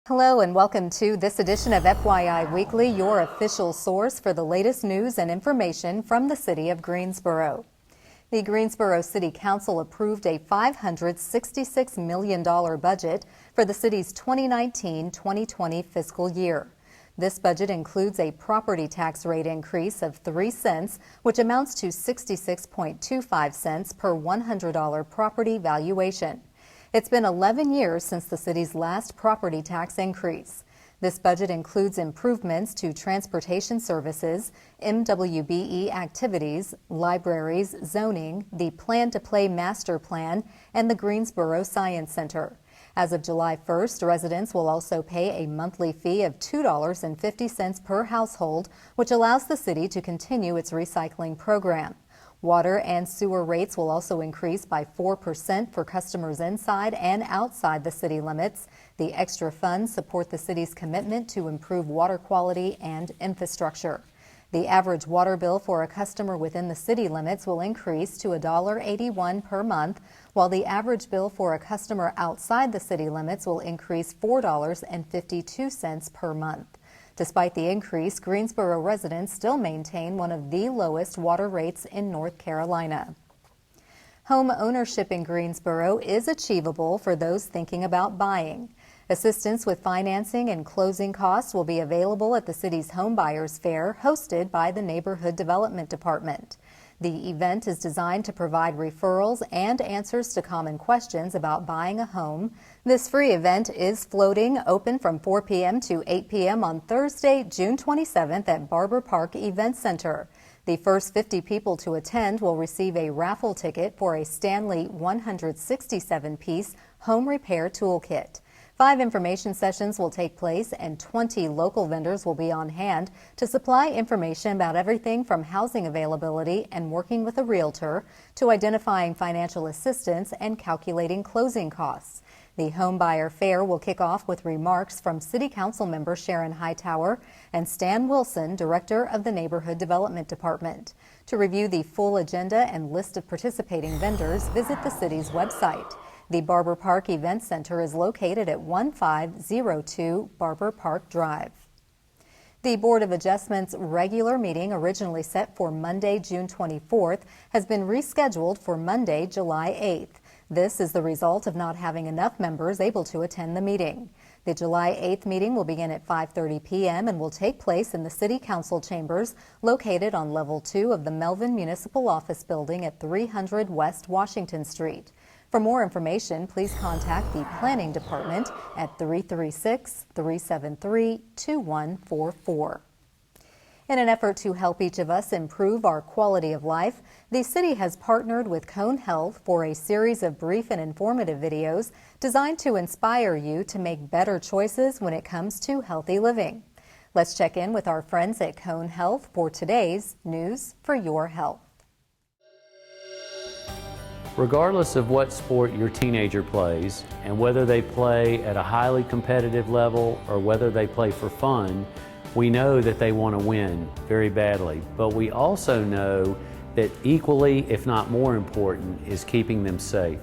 Hello and welcome to this edition of FYI Weekly, your official source for the latest news and information from the city of Greensboro. The Greensboro City Council approved a $566 million budget for the city's 2019-2020 fiscal year. This budget includes a property tax rate increase of 3 cents, which amounts to 66.25 cents per $100 property valuation. It's been 11 years since the city's last property tax increase. This budget includes improvements to transportation services, MWBE activities, libraries, zoning, the Plan to Play Master Plan, and the Greensboro Science Center. As of July 1st, residents will also pay a monthly fee of $2.50 per household, which allows the city to continue its recycling program. Water and sewer rates will also increase by 4% for customers inside and outside the city limits. The extra funds support the city's commitment to improve water quality and infrastructure. The average water bill for a customer within the city limits will increase to $1.81 per month, while the average bill for a customer outside the city limits will increase $4.52 per month. Despite the increase, Greensboro residents still maintain one of the lowest water rates in North Carolina. Home ownership in Greensboro is achievable for those thinking about buying. Assistance with financing and closing costs will be available at the city's Homebuyers Fair, hosted by the Neighborhood Development Department. The event is designed to provide referrals and answers to common questions about buying a home. This free event is floating open from 4 p.m. to 8 p.m. on Thursday, June 27th at Barber Park Event Center. The first 50 people to attend will receive a raffle ticket for a Stanley 167-piece home repair toolkit. 5 information sessions will take place and 20 local vendors will be on hand to supply information about everything from housing availability and working with a realtor to identifying financial assistance and calculating closing costs. The Home Buyer Fair will kick off with remarks from City Council member Sharon Hightower and Stan Wilson, Director of the Neighborhood Development Department. To review the full agenda and list of participating vendors, visit the city's website. The Barber Park Event Center is located at 1502 Barber Park Drive. The Board of Adjustment's regular meeting, originally set for Monday, June 24th, has been rescheduled for Monday, July 8th. This is the result of not having enough members able to attend the meeting. The July 8th meeting will begin at 5:30 p.m. and will take place in the City Council chambers located on Level 2 of the Melvin Municipal Office Building at 300 West Washington Street. For more information, please contact the Planning Department at 336-373-2144. In an effort to help each of us improve our quality of life, the city has partnered with Cone Health for a series of brief and informative videos designed to inspire you to make better choices when it comes to healthy living. Let's check in with our friends at Cone Health for today's News for Your Health. Regardless of what sport your teenager plays, and whether they play at a highly competitive level or whether they play for fun, we know that they want to win very badly. But we also know that equally, if not more important, is keeping them safe.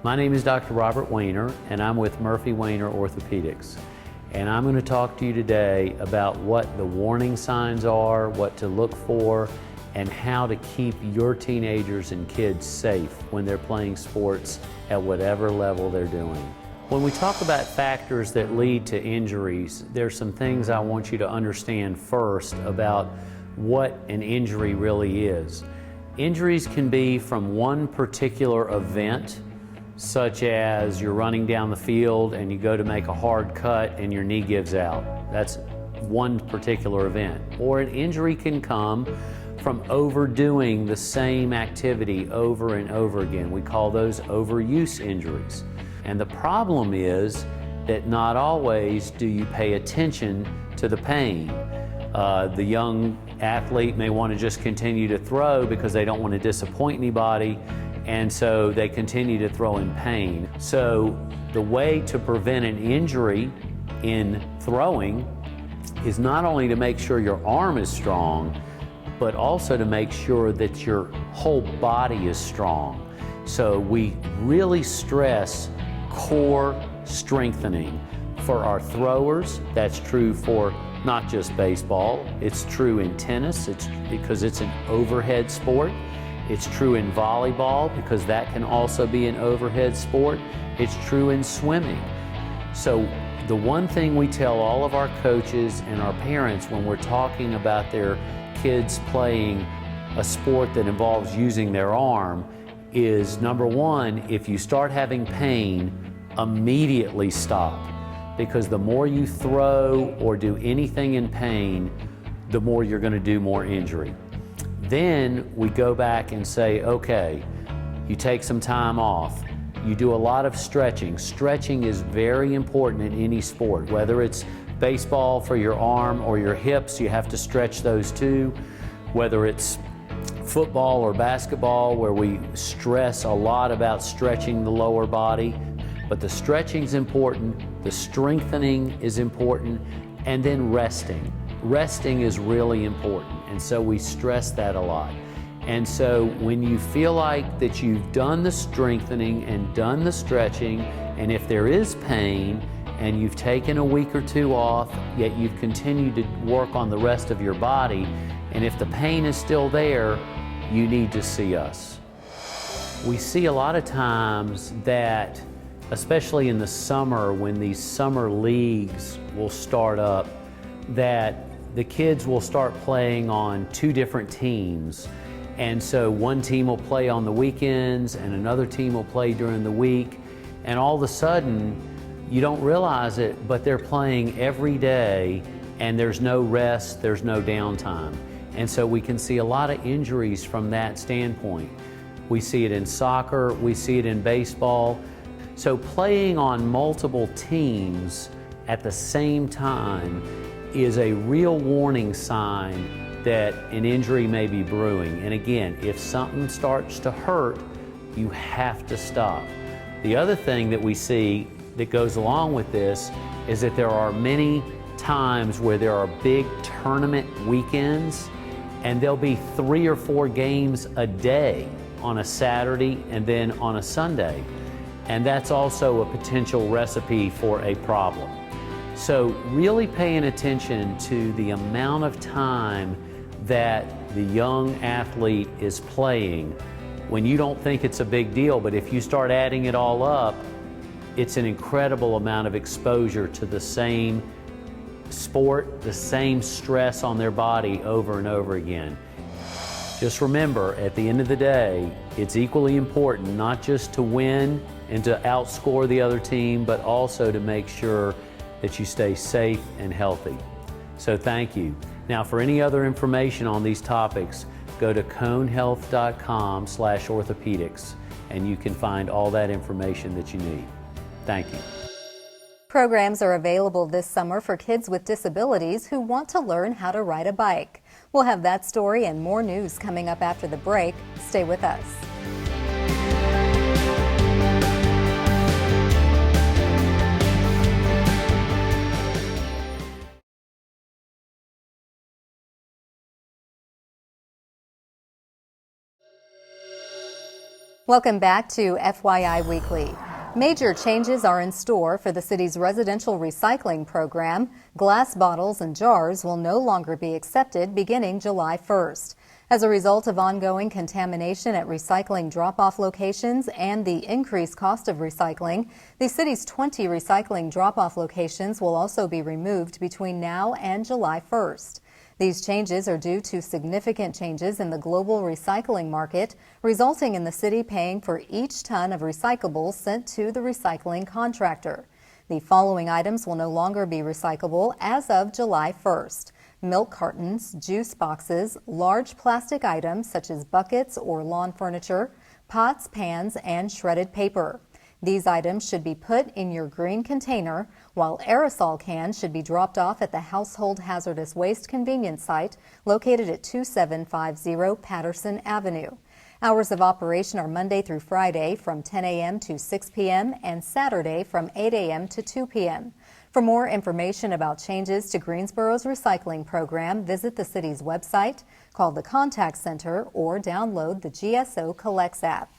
My name is Dr. Robert Weiner, and I'm with Murphy Weiner Orthopedics. And I'm going to talk to you today about what the warning signs are, what to look for, and how to keep your teenagers and kids safe when they're playing sports at whatever level they're doing. When we talk about factors that lead to injuries, there's some things I want you to understand first about what an injury really is. Injuries can be from one particular event, such as you're running down the field and you go to make a hard cut and your knee gives out. That's one particular event. Or an injury can come from overdoing the same activity over and over again. We call those overuse injuries. And the problem is that not always do you pay attention to the pain. The young athlete may want to just continue to throw because they don't want to disappoint anybody, and so they continue to throw in pain. So the way to prevent an injury in throwing is not only to make sure your arm is strong, but also to make sure that your whole body is strong. So we really stress core strengthening for our throwers. That's true for not just baseball. It's true in tennis, because it's an overhead sport. It's true in volleyball because that can also be an overhead sport. It's true in swimming. So the one thing we tell all of our coaches and our parents when we're talking about their kids playing a sport that involves using their arm is, number one, if you start having pain, immediately stop. Because the more you throw or do anything in pain, the more you're going to do more injury. Then we go back and say, okay, you take some time off. You do a lot of stretching. Stretching is very important in any sport. Whether it's baseball for your arm or your hips, you have to stretch those too. Whether it's football or basketball, where we stress a lot about stretching the lower body. But the stretching is important, the strengthening is important, and then resting. Resting is really important, and so we stress that a lot. And so when you feel like that you've done the strengthening and done the stretching, and if there is pain, and you've taken a week or two off, yet you've continued to work on the rest of your body, and if the pain is still there, you need to see us. We see a lot of times that, especially in the summer when these summer leagues will start up, that the kids will start playing on two different teams. And so one team will play on the weekends and another team will play during the week. And all of a sudden, you don't realize it, but they're playing every day and there's no rest, there's no downtime. And so we can see a lot of injuries from that standpoint. We see it in soccer, we see it in baseball. So playing on multiple teams at the same time is a real warning sign that an injury may be brewing. And again, if something starts to hurt, you have to stop. The other thing that we see that goes along with this is that there are many times where there are big tournament weekends and there'll be 3 or 4 games a day on a Saturday and then on a Sunday. And that's also a potential recipe for a problem. So really paying attention to the amount of time that the young athlete is playing when you don't think it's a big deal, but if you start adding it all up, it's an incredible amount of exposure to the same sport, the same stress on their body over and over again. Just remember, at the end of the day, it's equally important not just to win and to outscore the other team, but also to make sure that you stay safe and healthy. So thank you. Now, for any other information on these topics, go to conehealth.com/orthopedics and you can find all that information that you need. Thank you. Programs are available this summer for kids with disabilities who want to learn how to ride a bike. We'll have that story and more news coming up after the break. Stay with us. Welcome back to FYI Weekly. Major changes are in store for the city's residential recycling program. Glass bottles and jars will no longer be accepted beginning July 1st. As a result of ongoing contamination at recycling drop-off locations and the increased cost of recycling, the city's 20 recycling drop-off locations will also be removed between now and July 1st. These changes are due to significant changes in the global recycling market, resulting in the city paying for each ton of recyclables sent to the recycling contractor. The following items will no longer be recyclable as of July 1st. Milk cartons, juice boxes, large plastic items such as buckets or lawn furniture, pots, pans, and shredded paper. These items should be put in your green container, while aerosol cans should be dropped off at the Household Hazardous Waste Convenience Site located at 2750 Patterson Avenue. Hours of operation are Monday through Friday from 10 a.m. to 6 p.m. and Saturday from 8 a.m. to 2 p.m. For more information about changes to Greensboro's recycling program, visit the city's website, call the Contact Center, or download the GSO Collects app.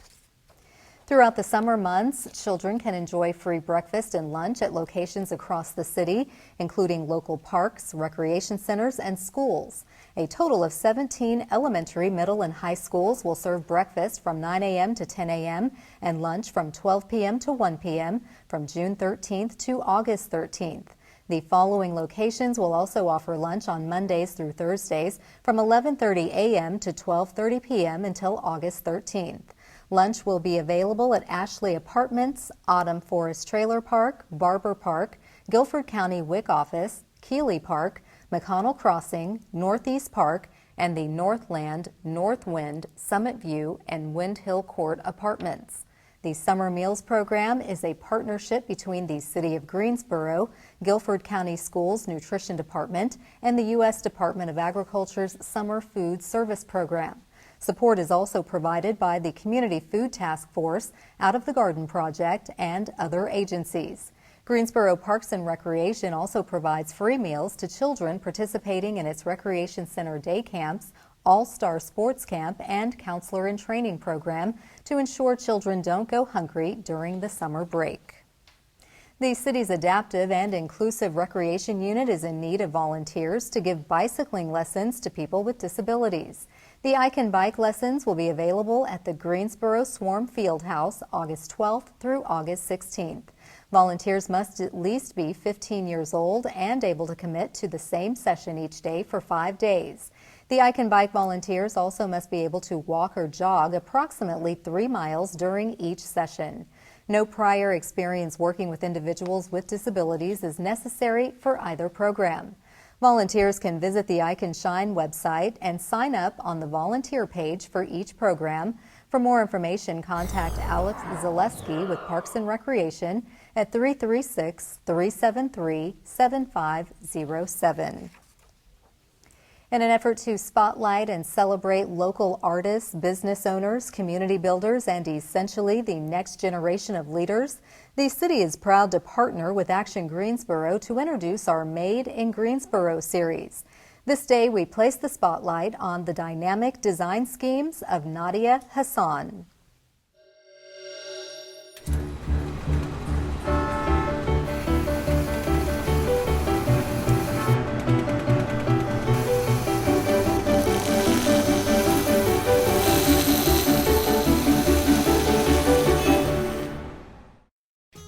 Throughout the summer months, children can enjoy free breakfast and lunch at locations across the city, including local parks, recreation centers, and schools. A total of 17 elementary, middle, and high schools will serve breakfast from 9 a.m. to 10 a.m. and lunch from 12 p.m. to 1 p.m. from June 13th to August 13th. The following locations will also offer lunch on Mondays through Thursdays from 11:30 a.m. to 12:30 p.m. until August 13th. Lunch will be available at Ashley Apartments, Autumn Forest Trailer Park, Barber Park, Guilford County WIC Office, Keeley Park, McConnell Crossing, Northeast Park, and the Northland, Northwind, Summit View, and Wind Hill Court Apartments. The Summer Meals Program is a partnership between the City of Greensboro, Guilford County Schools Nutrition Department, and the U.S. Department of Agriculture's Summer Food Service Program. Support is also provided by the Community Food Task Force, Out of the Garden Project, and other agencies. Greensboro Parks and Recreation also provides free meals to children participating in its Recreation Center day camps, All-Star Sports Camp, and Counselor in Training program to ensure children don't go hungry during the summer break. The city's Adaptive and Inclusive Recreation Unit is in need of volunteers to give bicycling lessons to people with disabilities. The EyeCan Bike lessons will be available at the Greensboro Swarm Fieldhouse August 12th through August 16th. Volunteers must at least be 15 years old and able to commit to the same session each day for 5 days. The EyeCan Bike volunteers also must be able to walk or jog approximately 3 miles during each session. No prior experience working with individuals with disabilities is necessary for either program. Volunteers can visit the EyeCan Shine website and sign up on the volunteer page for each program. For more information, contact Alex Zaleski with Parks and Recreation at 336-373-7507. In an effort to spotlight and celebrate local artists, business owners, community builders, and essentially the next generation of leaders, the city is proud to partner with Action Greensboro to introduce our Made in Greensboro series. This day, we place the spotlight on the dynamic design schemes of Nadia Hassan.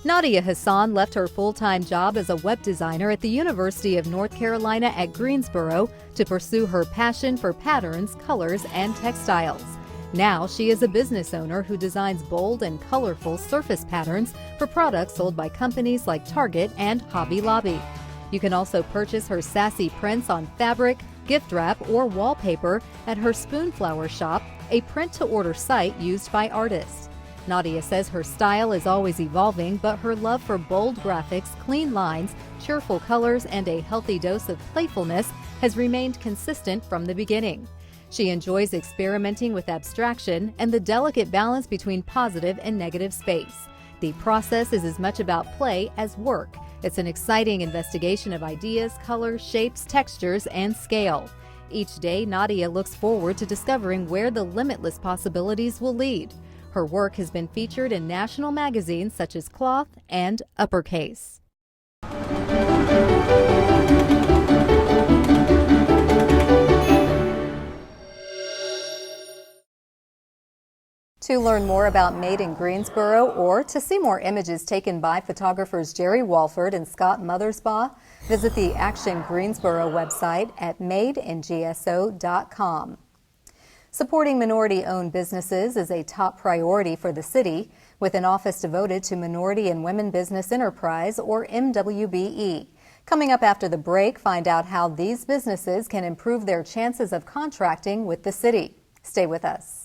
Nadia Hassan left her full-time job as a web designer at the University of North Carolina at Greensboro to pursue her passion for patterns, colors, and textiles. Now she is a business owner who designs bold and colorful surface patterns for products sold by companies like Target and Hobby Lobby. You can also purchase her sassy prints on fabric, gift wrap, or wallpaper at her Spoonflower shop, a print-to-order site used by artists. Nadia says her style is always evolving, but her love for bold graphics, clean lines, cheerful colors, and a healthy dose of playfulness has remained consistent from the beginning. She enjoys experimenting with abstraction and the delicate balance between positive and negative space. The process is as much about play as work. It's an exciting investigation of ideas, colors, shapes, textures, and scale. Each day, Nadia looks forward to discovering where the limitless possibilities will lead. Her work has been featured in national magazines such as Cloth and Uppercase. To learn more about Made in Greensboro or to see more images taken by photographers Jerry Walford and Scott Mothersbaugh, visit the Action Greensboro website at madeingso.com. Supporting minority-owned businesses is a top priority for the city, with an office devoted to Minority and Women Business Enterprise, or MWBE. Coming up after the break, find out how these businesses can improve their chances of contracting with the city. Stay with us.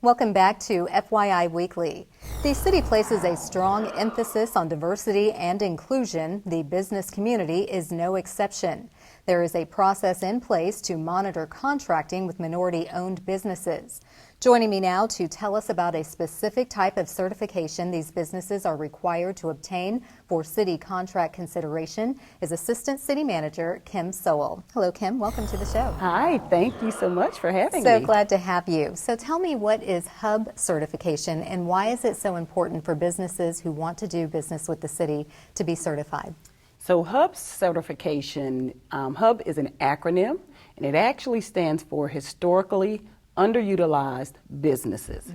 Welcome back to FYI Weekly. The city places a strong emphasis on diversity and inclusion. The business community is no exception. There is a process in place to monitor contracting with minority-owned businesses. Joining me now to tell us about a specific type of certification these businesses are required to obtain for city contract consideration is Assistant City Manager Kim Sowell. Hello, Kim. Welcome to the show. Hi. Thank you so much for having me. So glad to have you. So tell me, what is HUB certification and why is it so important for businesses who want to do business with the city to be certified? So HUB certification, HUB is an acronym, and it actually stands for Historically Underutilized Businesses.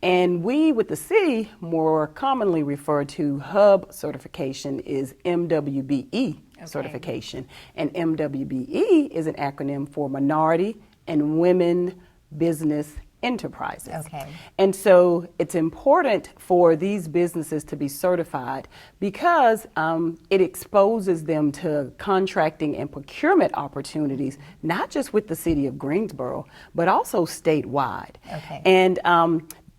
And we, with the city, more commonly refer to HUB certification is MWBE certification. And MWBE is an acronym for Minority and Women Business Enterprises. And so it's important for these businesses to be certified because it exposes them to contracting and procurement opportunities, not just with the city of Greensboro, but also statewide. And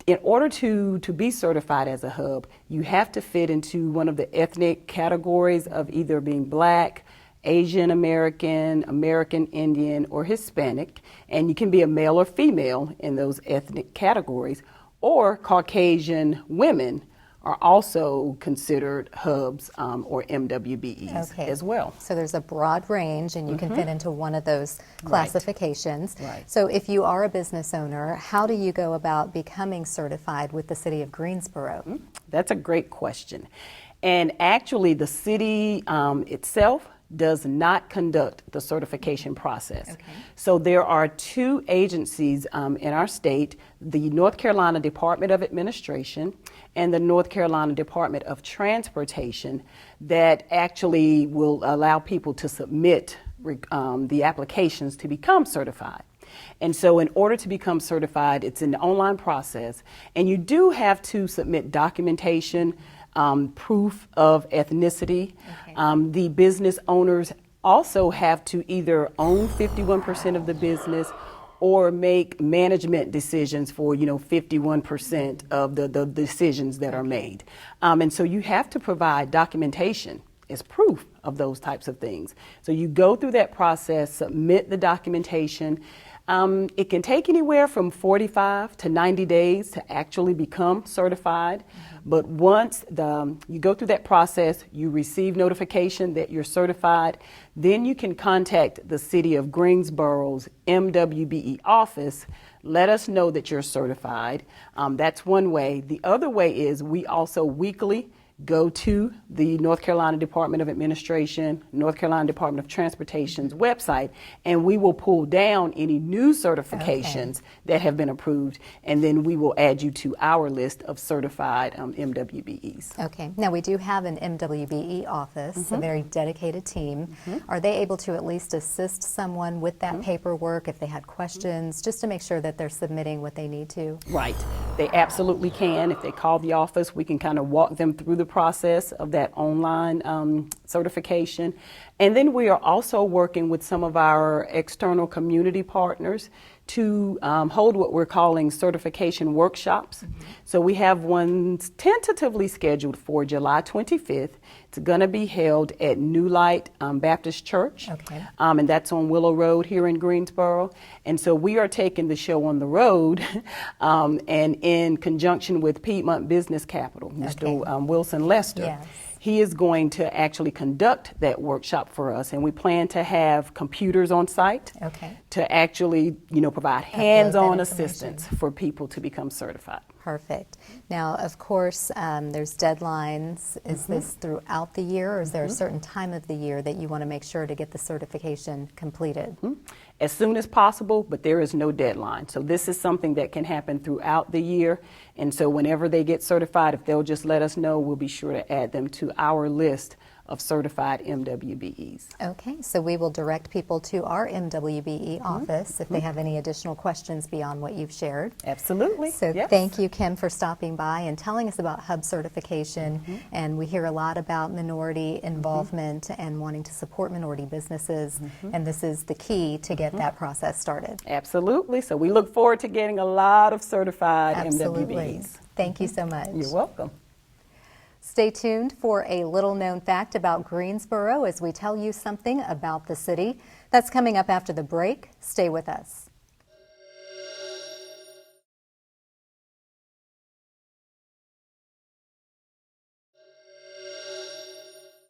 in order to be certified as a HUB, you have to fit into one of the ethnic categories of either being Black, Asian American, American Indian, or Hispanic, and you can be a male or female in those ethnic categories, or Caucasian women are also considered HUBs or MWBEs as well. So there's a broad range and you can fit into one of those classifications. So if you are a business owner, how do you go about becoming certified with the city of Greensboro? That's a great question. And actually the city itself does not conduct the certification process. So there are two agencies in our state, the North Carolina Department of Administration and the North Carolina Department of Transportation, that actually will allow people to submit the applications to become certified. And so in order to become certified, it's an online process, and you do have to submit documentation, proof of ethnicity. The business owners also have to either own 51% of the business or make management decisions for 51% of the decisions that are made. And so you have to provide documentation as proof of those types of things. So you go through that process, submit the documentation. It can take anywhere from 45 to 90 days to actually become certified. But once you go through that process, you receive notification that you're certified, then you can contact the City of Greensboro's MWBE office. Let us know that you're certified. That's one way. The other way is we also weekly go to the North Carolina Department of Administration, North Carolina Department of Transportation's website, and we will pull down any new certifications that have been approved, and then we will add you to our list of certified MWBEs. Now we do have an MWBE office, a very dedicated team. Are they able to at least assist someone with that paperwork if they had questions, just to make sure that they're submitting what they need to? Right. They absolutely can. If they call the office, we can kind of walk them through the process of that online certification. And then we are also working with some of our external community partners to hold what we're calling certification workshops. So we have one tentatively scheduled for July 25th. It's going to be held at New Light Baptist Church, and that's on Willow Road here in Greensboro. And so we are taking the show on the road, and in conjunction with Piedmont Business Capital, Mr. Wilson Lester. He is going to actually conduct that workshop for us, and we plan to have computers on site to actually, provide hands-on assistance for people to become certified. Perfect. Now, of course, there's deadlines. Is this throughout the year, or is there a certain time of the year that you want to make sure to get the certification completed? As soon as possible, but there is no deadline. So this is something that can happen throughout the year. And so whenever they get certified, if they'll just let us know, we'll be sure to add them to our list of certified MWBEs. Okay, so we will direct people to our MWBE office if they have any additional questions beyond what you've shared. Absolutely. So thank you, Kim, for stopping by and telling us about HUB certification. And we hear a lot about minority involvement and wanting to support minority businesses. And this is the key to get that process started. Absolutely. So we look forward to getting a lot of certified MWBEs. Thank you so much. You're welcome. Stay tuned for a little-known fact about Greensboro as we tell you something about the city. That's coming up after the break. Stay with us.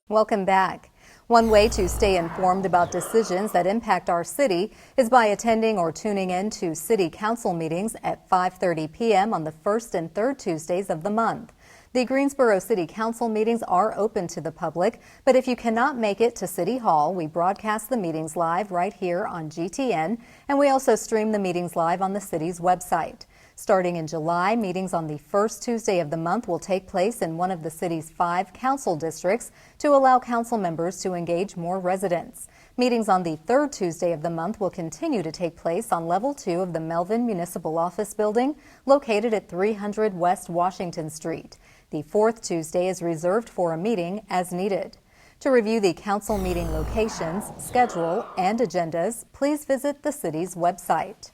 Welcome back. One way to stay informed about decisions that impact our city is by attending or tuning in to City Council meetings at 5:30 p.m. on the first and third Tuesdays of the month. The Greensboro City Council meetings are open to the public, but if you cannot make it to City Hall, we broadcast the meetings live right here on GTN, and we also stream the meetings live on the city's website. Starting in July, meetings on the first Tuesday of the month will take place in one of the city's 5 council districts to allow council members to engage more residents. Meetings on the third Tuesday of the month will continue to take place on Level 2 of the Melvin Municipal Office Building, located at 300 West Washington Street. The fourth Tuesday is reserved for a meeting as needed. To review the council meeting locations, schedule, and agendas, please visit the city's website.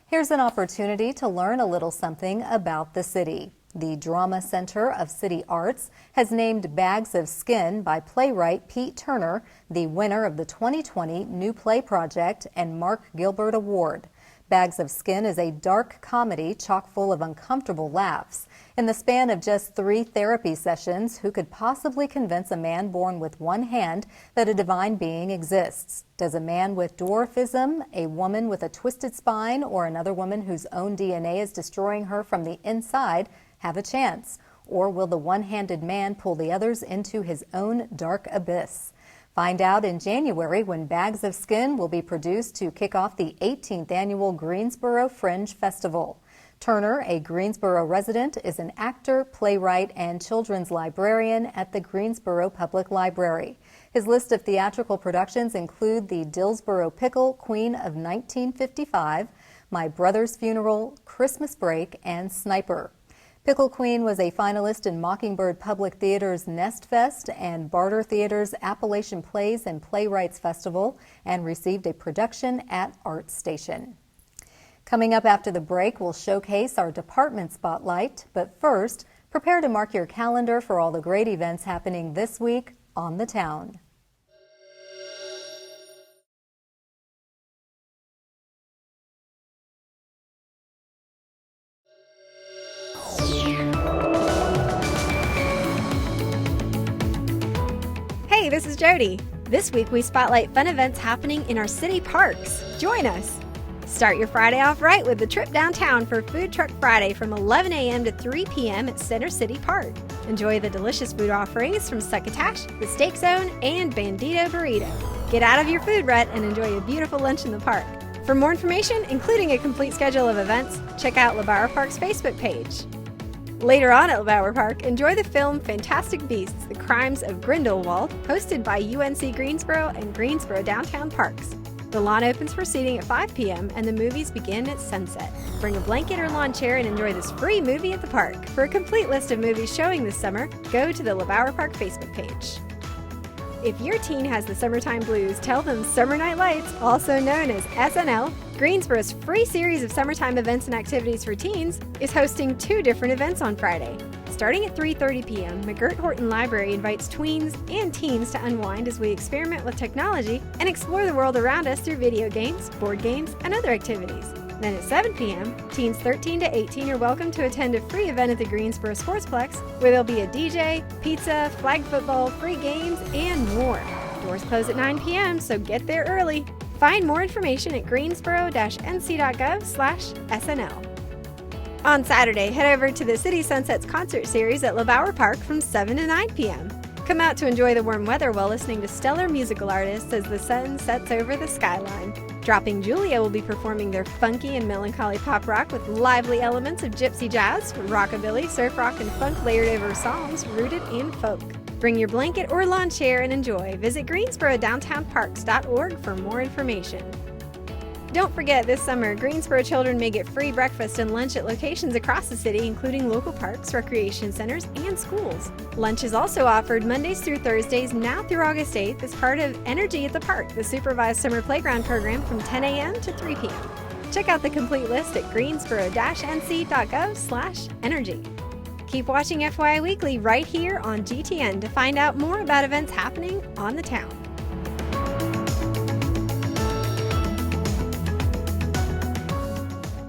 Here's an opportunity to learn a little something about the city. The Drama Center of City Arts has named Bags of Skin by playwright Pete Turner the winner of the 2020 New Play Project and Mark Gilbert Award. Bags of Skin is a dark comedy chock full of uncomfortable laughs. In the span of just 3 therapy sessions, who could possibly convince a man born with one hand that a divine being exists? Does a man with dwarfism, a woman with a twisted spine, or another woman whose own DNA is destroying her from the inside have a chance? Or will the one-handed man pull the others into his own dark abyss? Find out in January when Bags of Skin will be produced to kick off the 18th annual Greensboro Fringe Festival. Turner, a Greensboro resident, is an actor, playwright, and children's librarian at the Greensboro Public Library. His list of theatrical productions include the Dillsboro Pickle, Queen of 1955, My Brother's Funeral, Christmas Break, and Sniper. Pickle Queen was a finalist in Mockingbird Public Theater's Nest Fest and Barter Theater's Appalachian Plays and Playwrights Festival and received a production at Art Station. Coming up after the break, we'll showcase our department spotlight, but first, prepare to mark your calendar for all the great events happening this week on the town. Hey, this is Jody. This week we spotlight fun events happening in our city parks. Join us. Start your Friday off right with the trip downtown for Food Truck Friday from 11 a.m. to 3 p.m. at Center City Park. Enjoy the delicious food offerings from Succotash, the Steak Zone, and Bandito Burrito. Get out of your food rut and enjoy a beautiful lunch in the park. For more information, including a complete schedule of events, check out LeBauer Park's Facebook page. Later on at LeBauer Park, enjoy the film Fantastic Beasts: The Crimes of Grindelwald, hosted by UNC Greensboro and Greensboro Downtown Parks. The lawn opens for seating at 5 p.m. and the movies begin at sunset. Bring a blanket or lawn chair and enjoy this free movie at the park. For a complete list of movies showing this summer, go to the LeBauer Park Facebook page. If your teen has the summertime blues, tell them Summer Night Lights, also known as SNL, Greensboro's free series of summertime events and activities for teens, is hosting 2 different events on Friday. Starting at 3:30 p.m., McGirt Horton Library invites tweens and teens to unwind as we experiment with technology and explore the world around us through video games, board games, and other activities. Then at 7 p.m., teens 13 to 18 are welcome to attend a free event at the Greensboro Sportsplex, where there'll be a DJ, pizza, flag football, free games, and more. Doors close at 9 p.m., so get there early. Find more information at greensboro-nc.gov/SNL. On Saturday, head over to the City Sunsets concert series at LeBauer Park from 7 to 9 p.m. Come out to enjoy the warm weather while listening to stellar musical artists as the sun sets over the skyline. Dropping Julia will be performing their funky and melancholy pop rock with lively elements of gypsy jazz, rockabilly, surf rock, and funk layered over songs rooted in folk. Bring your blanket or lawn chair and enjoy. Visit GreensboroDowntownParks.org for more information. Don't forget, this summer, Greensboro children may get free breakfast and lunch at locations across the city, including local parks, recreation centers, and schools. Lunch is also offered Mondays through Thursdays now through August 8th as part of Energy at the Park, the supervised summer playground program from 10 a.m. to 3 p.m. Check out the complete list at greensboro-nc.gov/energy. Keep watching FYI Weekly right here on GTN to find out more about events happening on the town.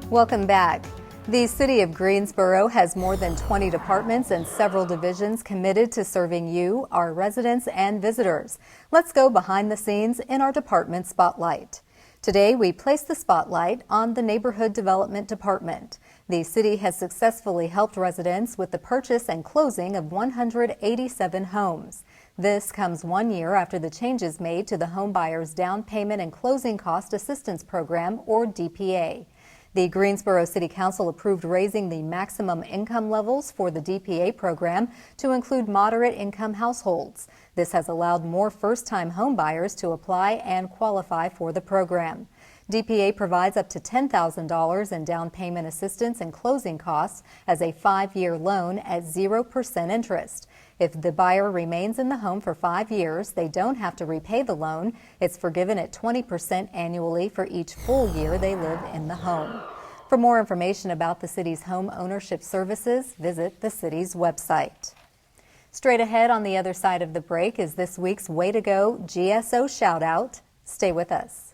Welcome back. The City of Greensboro has more than 20 departments and several divisions committed to serving you, our residents and visitors. Let's go behind the scenes in our department spotlight. Today, we place the spotlight on the Neighborhood Development Department. The city has successfully helped residents with the purchase and closing of 187 homes. This comes 1 year after the changes made to the Home Buyers Down Payment and Closing Cost Assistance Program, or DPA. The Greensboro City Council approved raising the maximum income levels for the DPA program to include moderate income households. This has allowed more first-time home buyers to apply and qualify for the program. DPA provides up to $10,000 in down payment assistance and closing costs as a 5-year loan at 0% interest. If the buyer remains in the home for 5 years, they don't have to repay the loan. It's forgiven at 20% annually for each full year they live in the home. For more information about the city's home ownership services, visit the city's website. Straight ahead on the other side of the break is this week's Way to Go GSO shout out. Stay with us.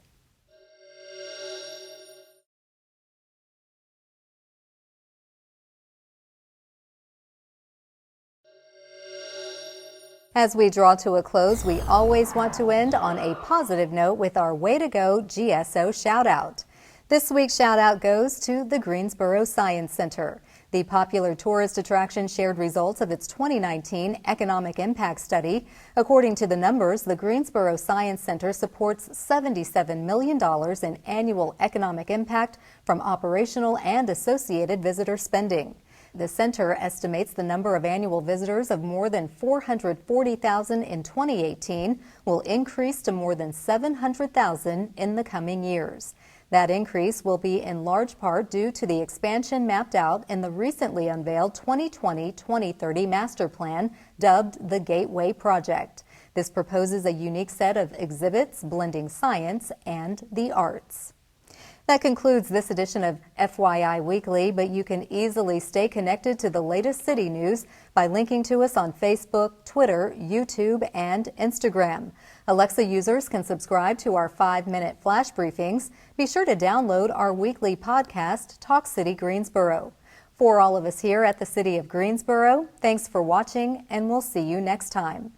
As we draw to a close, we always want to end on a positive note with our Way to Go GSO shout out. This week's shout out goes to the Greensboro Science Center. The popular tourist attraction shared results of its 2019 Economic Impact Study. According to the numbers, the Greensboro Science Center supports $77 million in annual economic impact from operational and associated visitor spending. The center estimates the number of annual visitors of more than 440,000 in 2018 will increase to more than 700,000 in the coming years. That increase will be in large part due to the expansion mapped out in the recently unveiled 2020-2030 master plan, dubbed the Gateway Project. This proposes a unique set of exhibits blending science and the arts. That concludes this edition of FYI Weekly, but you can easily stay connected to the latest city news by linking to us on Facebook, Twitter, YouTube, and Instagram. Alexa users can subscribe to our 5-minute flash briefings. Be sure to download our weekly podcast, Talk City Greensboro. For all of us here at the City of Greensboro, thanks for watching, and we'll see you next time.